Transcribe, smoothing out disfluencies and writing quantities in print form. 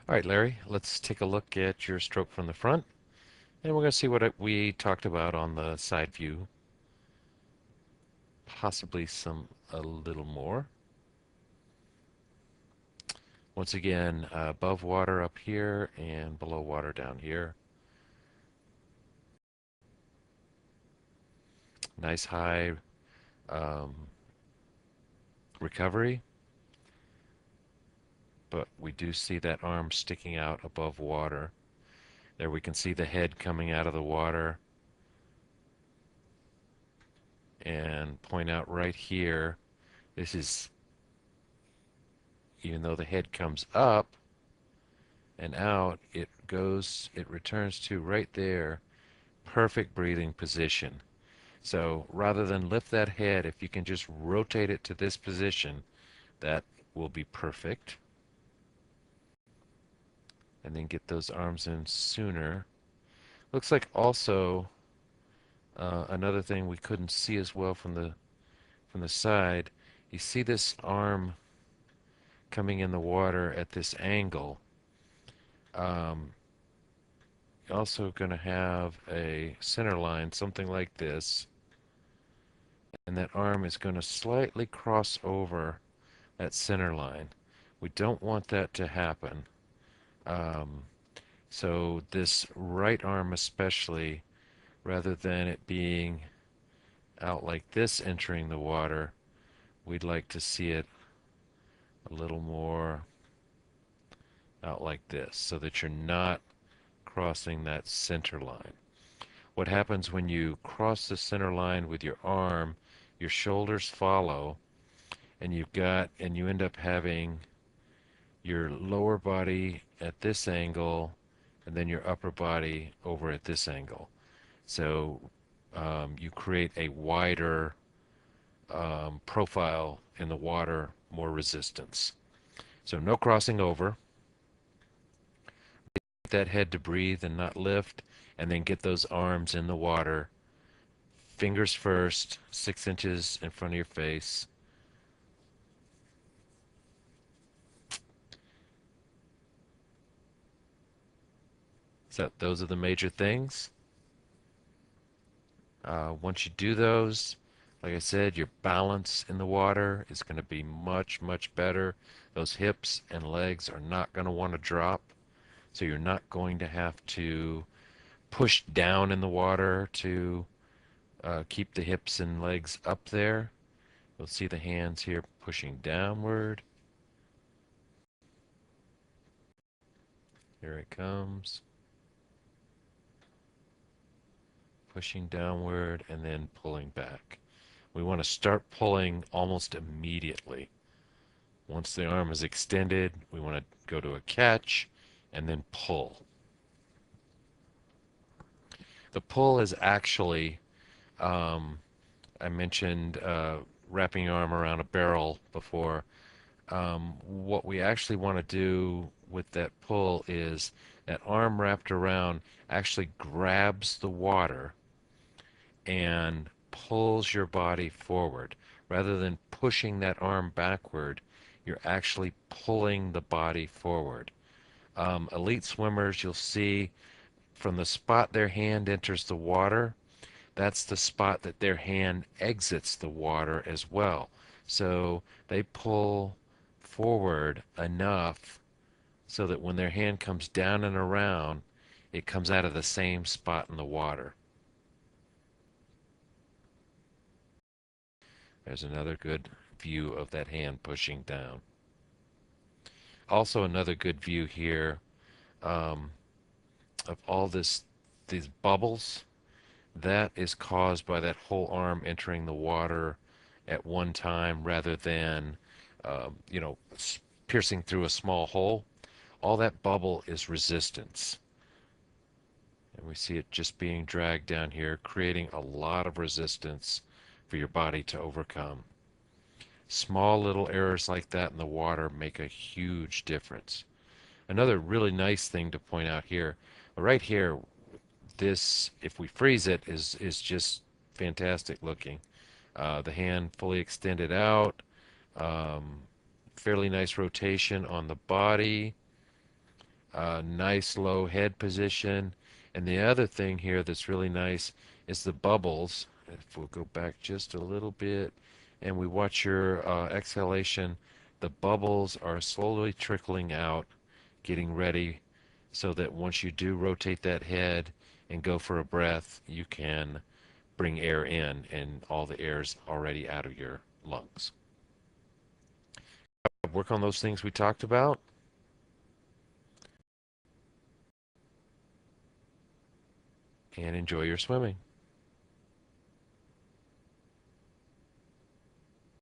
All right, Larry, let's take a look at your stroke from the front, and we're going to see what we talked about on the side view, possibly a little more. Once again, above water up here and below water down here. Nice high um, recovery, but we do see that arm sticking out above water. There we can see the head coming out of the water, and point out right here, this is, even though the head comes up and out, it returns to right there, perfect breathing position. So rather than lift that head, if you can just rotate it to this position, that will be perfect. And then get those arms in sooner. Looks like also another thing we couldn't see as well from the side. You see this arm coming in the water at this angle. Um, also going to have a center line, something like this, and that arm is going to slightly cross over that center line. We don't want that to happen. Um, so this right arm especially, rather than it being out like this entering the water, we'd like to see it a little more out like this so that you're not crossing that center line. What happens when you cross the center line with your arm, your shoulders follow, and you end up having your lower body at this angle and then your upper body over at this angle. So you create a wider profile in the water, more resistance. So no crossing over. Get that head to breathe and not lift, and then get those arms in the water. Fingers first, 6 inches in front of your face. So those are the major things. Once you do those, like I said, your balance in the water is going to be much, much better. Those hips and legs are not going to want to drop. So you're not going to have to push down in the water to keep the hips and legs up there. You'll see the hands here pushing downward. Here it comes. Pushing downward and then pulling back. We want to start pulling almost immediately. Once the arm is extended, we want to go to a catch and then pull. The pull is actually, I mentioned wrapping your arm around a barrel before. What we actually want to do with that pull is that arm wrapped around actually grabs the water and pulls your body forward. Rather than pushing that arm backward, you're actually pulling the body forward. Elite swimmers, you'll see from the spot their hand enters the water, that's the spot that their hand exits the water as well. So they pull forward enough so that when their hand comes down and around, it comes out of the same spot in the water. There's another good view of that hand pushing down. Also another good view here um, of all these bubbles. That is caused by that whole arm entering the water at one time rather than, you know, piercing through a small hole. All that bubble is resistance. And we see it just being dragged down here, creating a lot of resistance for your body to overcome. Small little errors like that in the water make a huge difference. Another really nice thing to point out here, right here, this, if we freeze it, is just fantastic looking. The hand fully extended out, um, fairly nice rotation on the body. Nice low head position. And the other thing here that's really nice is the bubbles. If we'll go back just a little bit and we watch your exhalation, the bubbles are slowly trickling out, getting ready so that once you do rotate that head and go for a breath, you can bring air in and all the air's already out of your lungs. Work on those things we talked about and enjoy your swimming.